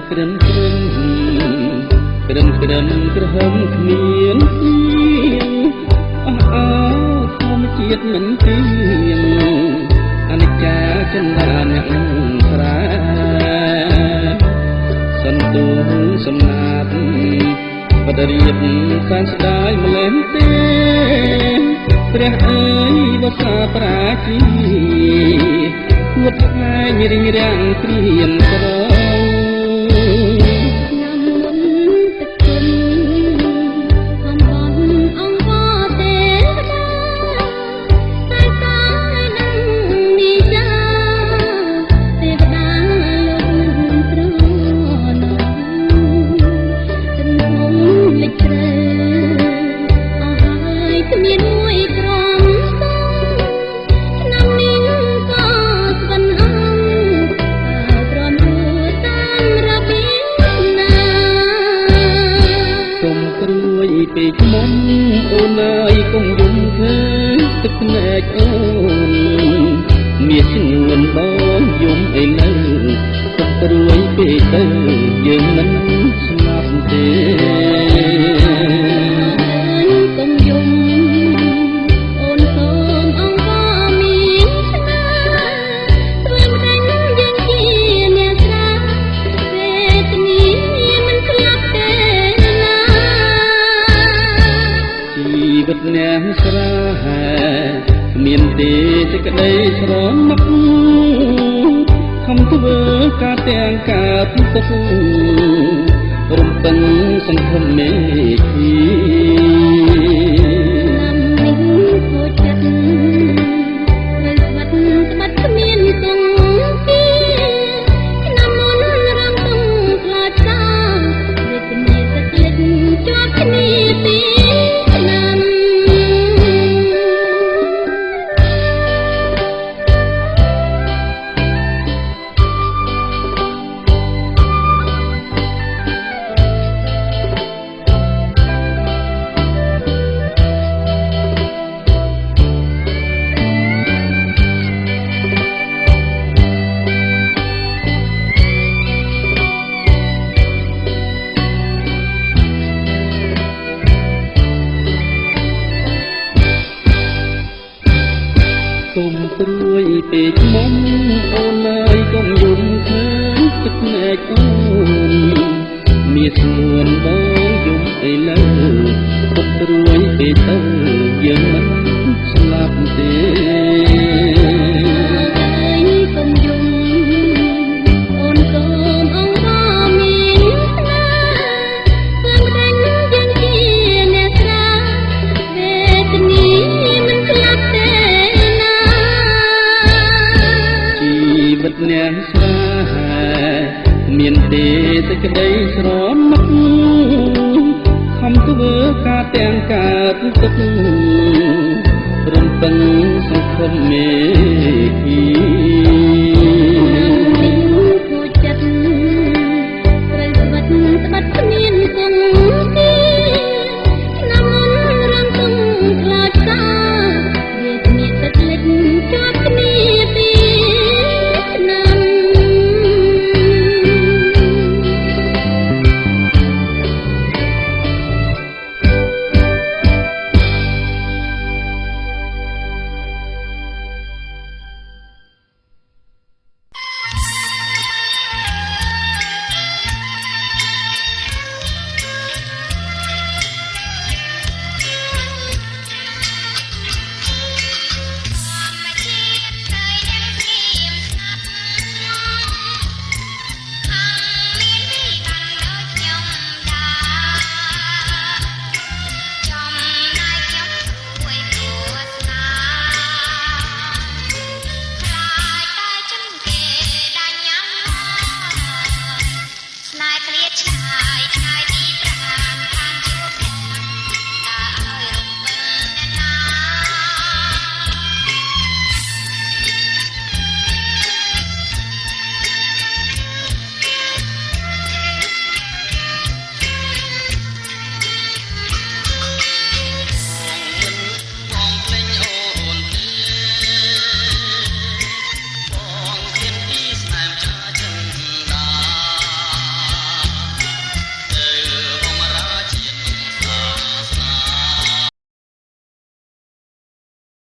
ក្រឹមក្រឹមក្រឹមក្រឹមក្រហមគ្មានអស់អើធម្មជាតិមិនទៀងអនិច្ចាចិន្តាអ្នកស្រាសន្ទុះសំណាបបដរៀបសែនស្ដាយម្លេះទេព្រះអើយបសាប្រាជីវត្តថ្ងៃរៀងរាំងព្រៀមក្រពេកមុំអូនអើយកុំយំឃើញទឹកភ្នែកអូនមានឈ្នួនបងយំអីនៅទឹកព្រួយពេកទៅយើងមិនស្លាប់ទេកុំយំអូនសូមអង្គមានស្នាធ្វើមិនដឹងយើងជាអ្នកស្រាវេទនាមិនស្លាប់ទេជីវិតអ្នកស្រាគ្មានទេសេចក្តីស្រមឹកខំធ្វើការទាំងការទុករំពឹងសង្ឃឹមមេឃីណាំនេះខូចចិត្តហើយស្បាត់គ្មានគង់ទីឆ្នាំមុនរំពឹងខ្លាចតាវេទនាទឹកលិចជាប់គ្នាពីទុំព្រួយពេកមុំអូនអើយកុំយំឃើញទឹកភ្នែកអូនមានស្នួនបងយំអីលើទុំព្រួយពេកទៅយើងមិនស្លាប់ទេកុំយំអូនសូមអង្គមានស្នាធ្វើមិនដឹងយើងជាអ្នកស្រាវេទនាមិនស្លាប់ទេវិតអ្នកស្រាមានទេសេចក្តីស្រមឹកខំធ្វើការទាំងការទុករំពឹងសង្ឃឹមមេឃី